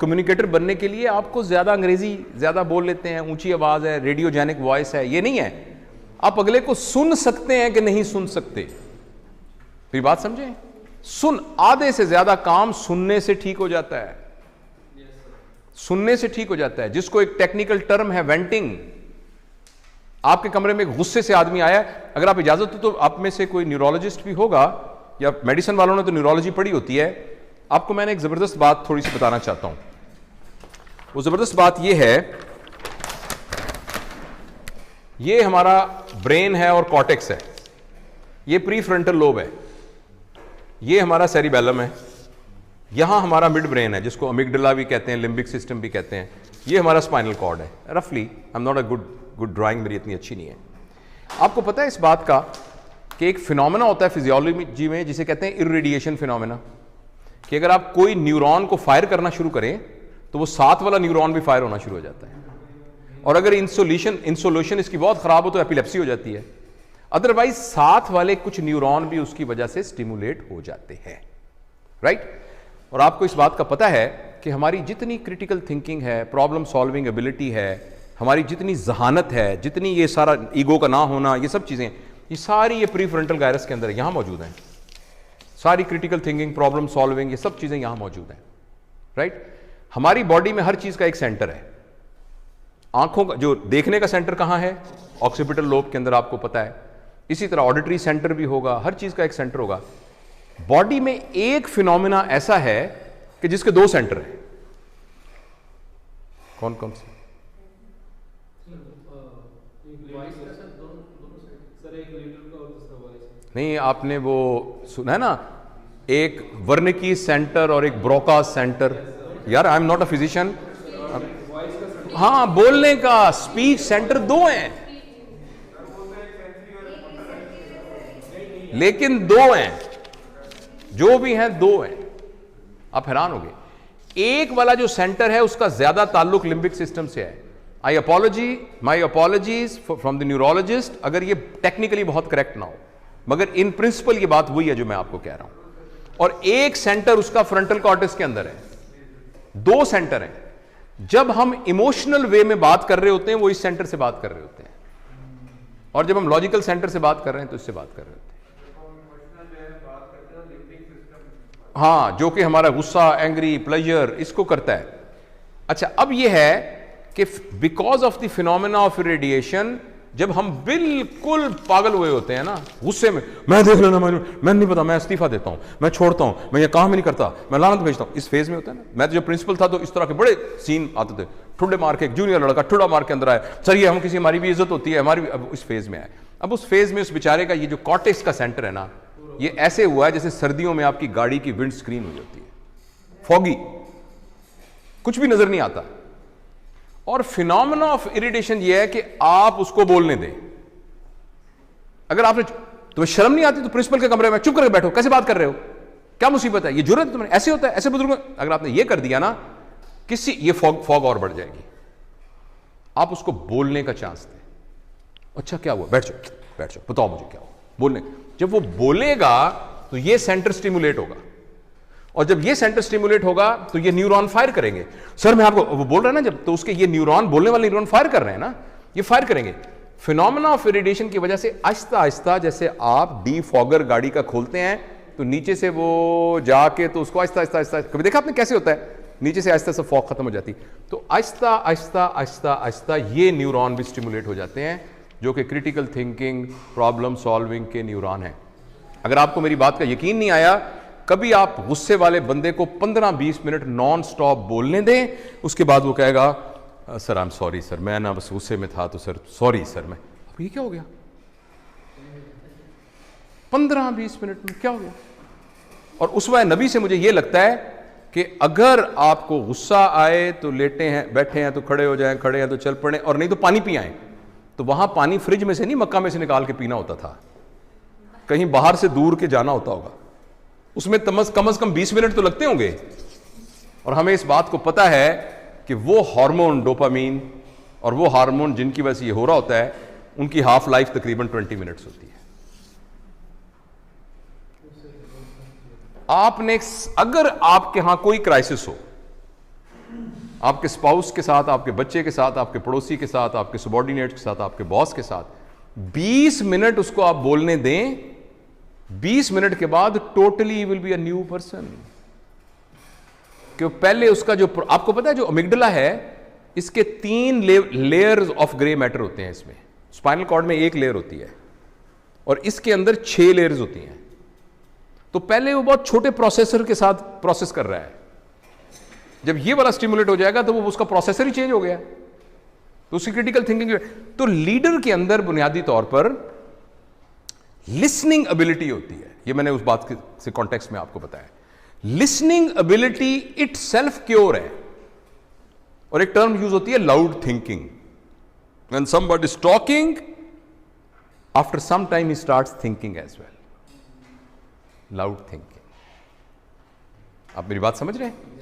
Communicator बनने के लिए आपको ज्यादा अंग्रेजी ज्यादा बोल लेते हैं, ऊंची आवाज है, रेडियोजेनिक वॉइस है, ये नहीं है। आप अगले को सुन सकते हैं कि नहीं सुन सकते, फिर बात समझें। आधे से ज्यादा काम सुनने से ठीक हो जाता है, सुनने से ठीक हो जाता है, जिसको एक टेक्निकल टर्म है वेंटिंग। आपके कमरे में गुस्से से आदमी आया, अगर आप इजाजत हो तो आप में से कोई न्यूरोलॉजिस्ट भी होगा या मेडिसिन वालों ने तो न्यूरोलॉजी पढ़ी होती है। आपको मैंने एक जबरदस्त बात थोड़ी सी बताना चाहता हूं। वो जबरदस्त बात यह है, ये हमारा ब्रेन है और कॉर्टेक्स है, ये प्री फ्रंटल लोब है, ये हमारा सेरिबेलम है, यहां हमारा मिड ब्रेन है जिसको अमिगडाला भी कहते हैं, लिम्बिक सिस्टम भी कहते हैं, ये हमारा स्पाइनल कॉर्ड है। रफली, I am not a good drawing मेरी इतनी अच्छी नहीं है। आपको पता है इस बात का कि एक फिनोमेना होता है फिजियोलॉजी में जिसे कहते हैं इररेडिएशन फिनोमेना, कि अगर आप कोई न्यूरॉन को फायर करना शुरू करें तो वो साथ वाला न्यूरॉन भी फायर होना शुरू हो जाता है, और अगर इंसोल्यूशन इसकी बहुत खराब हो तो एपिलेप्सी हो जाती है। अदरवाइज साथ वाले कुछ न्यूरॉन भी उसकी वजह से स्टिमुलेट हो जाते हैं, राइट। और आपको इस बात का पता है कि हमारी जितनी क्रिटिकल थिंकिंग है, प्रॉब्लम सॉल्विंग एबिलिटी है, हमारी जितनी जहानत है, जितनी ये सारा ईगो का ना होना, ये सब चीजें, ये सारी ये प्रीफ्रंटल गायरस के अंदर यहां मौजूद हैं। सारी क्रिटिकल थिंकिंग, प्रॉब्लम सॉल्विंग, ये सब चीजें यहां मौजूद हैं, राइट। हमारी बॉडी में हर चीज का एक सेंटर है। आंखों का जो देखने का सेंटर कहां है? ऑक्सीपिटल लोब के अंदर, आपको पता है। इसी तरह ऑडिटरी सेंटर भी होगा, हर चीज का एक सेंटर होगा। बॉडी में एक फिनोमेना ऐसा है कि जिसके दो सेंटर हैं। कौन कौन से? नहीं, आपने वो सुना है ना, एक वर्निकी सेंटर और एक ब्रोका सेंटर। यार, I am not a physician. हाँ, बोलने का स्पीच सेंटर दो हैं, लेकिन दो हैं, जो भी हैं दो हैं। आप हैरान होंगे, एक वाला जो सेंटर है उसका ज्यादा ताल्लुक लिम्बिक सिस्टम से है। माई अपॉलॉजीज फ्रॉम द न्यूरोलॉजिस्ट अगर ये टेक्निकली बहुत करेक्ट ना हो, मगर इन प्रिंसिपल ये बात वही है जो मैं आपको कह रहा हूं। और एक सेंटर उसका फ्रंटल कॉर्टेक्स के अंदर है, दो सेंटर हैं। जब हम इमोशनल वे में बात कर रहे होते हैं वो इस सेंटर से बात कर रहे होते हैं, और जब हम लॉजिकल सेंटर से बात कर रहे हैं तो इससे बात कर रहे होते हैं। हाँ, जो कि हमारा गुस्सा, एंग्री, प्लेजर, इसको करता है। अच्छा, अब यह है कि because of the phenomena of radiation, जब हम बिल्कुल पागल हुए होते हैं ना गुस्से में, मैं देख लेना, मैं नहीं पता, मैं इस्तीफा देता हूं, मैं छोड़ता हूं, मैं ये काम ही नहीं करता, मैं लानत भेजता हूं, इस फेज में होता है ना। मैं तो जब प्रिंसिपल था तो इस तरह के बड़े सीन आते थे, ठुड्डे मार के, एक जूनियर लड़का ठुड्डा मार के अंदर आया, सर ये हम किसी, हमारी भी इज्जत होती है हमारी। अब इस फेज में आए, अब उस फेज में उस बेचारे का ये जो कॉर्टेक्स का सेंटर है ना, ये ऐसे हुआ है जैसे सर्दियों में आपकी गाड़ी की विंड स्क्रीन हुई होती है, फॉगी, कुछ भी नजर नहीं आता। और फिनोमेना ऑफ इरिटेशन ये है कि आप उसको बोलने दें। अगर आपने, तुम्हें शर्म नहीं आती तो प्रिंसिपल के कमरे में चुप करके बैठो, कैसे बात कर रहे हो, क्या मुसीबत है, ये जुर्रत है तुम्हें, ऐसे होता है, ऐसे बुजुर्ग। अगर आपने ये कर दिया ना, किसी ये फॉग और बढ़ जाएगी। आप उसको बोलने का चांस दें। अच्छा क्या हुआ, बैठ जाओ बैठ जाओ, बताओ मुझे क्या हुआ, बोलने। जब वो बोलेगा तो ये सेंटर स्टिमुलेट होगा, और जब ये सेंटर स्टिमुलेट होगा तो ये न्यूरॉन फायर करेंगे। सर मैं आपको, वो बोल रहा है ना जब, तो उसके ये न्यूरॉन, बोलने वाले न्यूरॉन फायर कर रहे हैं ना, ये फायर करेंगे। फिनोमेना ऑफ इरिटेशन की वजह से आहिस्ता आहिस्ता, जैसे आप डीफॉगर गाड़ी का खोलते हैं तो नीचे से वो जाके तो उसको आहिस्ता आहिस्ता आहिस्ता, कभी देखा आपने कैसे होता है, नीचे से आहिस्ता से फॉग खत्म हो जाती, तो आहिस्ता आहिस्ता आहिस्ता आहिस्ता ये न्यूरॉन भी स्टिमुलेट हो जाते हैं, जो कि क्रिटिकल थिंकिंग, प्रॉब्लम सॉल्विंग के न्यूरॉन है। अगर आपको मेरी बात का यकीन नहीं आया, कभी आप गुस्से वाले बंदे को 15-20 मिनट नॉन स्टॉप बोलने दें, उसके बाद वो कहेगा sir I am sorry sir, मैं ना बस गुस्से में था तो सर सॉरी सर। मैं, अब ये क्या हो गया, 15-20 मिनट में क्या हो गया। और उसवा नबी से मुझे ये लगता है कि अगर आपको गुस्सा आए तो लेटे हैं, बैठे हैं तो खड़े हो जाएं, खड़े हैं तो चल पड़े, और नहीं तो पानी पी आए। तो वहां पानी फ्रिज में से नहीं, मक्का में से निकाल के पीना होता था, कहीं बाहर से दूर के जाना होता होगा, उसमें कम से कम 20 मिनट तो लगते होंगे। और हमें इस बात को पता है कि वो हार्मोन डोपामीन और वो हार्मोन जिनकी वजह से ये हो रहा होता है, उनकी हाफ लाइफ तकरीबन 20 मिनट्स होती है। आपने, अगर आपके यहां कोई क्राइसिस हो, आपके स्पाउस के साथ, आपके बच्चे के साथ, आपके पड़ोसी के साथ, आपके सबॉर्डिनेट के साथ, आपके बॉस के साथ 20 मिनट उसको आप बोलने दें, 20 मिनट के बाद totally will be a new person. क्यों? पहले उसका जो, आपको पता है जो अमिगडला है, इसके 3 लेयर्स ऑफ ग्रे मैटर होते हैं इसमें। स्पाइनल कॉर्ड में 1 लेयर होती है और इसके अंदर 6 लेयर्स होती हैं। तो पहले वो बहुत छोटे प्रोसेसर के साथ प्रोसेस कर रहा है, जब ये वाला स्टिमुलेट हो जाएगा तो वो उसका प्रोसेसर ही चेंज हो गया, तो उसकी क्रिटिकल थिंकिंग। तो लीडर के अंदर बुनियादी तौर पर लिसनिंग एबिलिटी होती है, ये मैंने उस बात से कॉन्टेक्स्ट में आपको बताया। Listening ability itself cure है। और एक टर्म यूज होती है loud thinking. When somebody is talking, after some time he starts thinking as well. Loud thinking. आप मेरी बात समझ रहे हैं?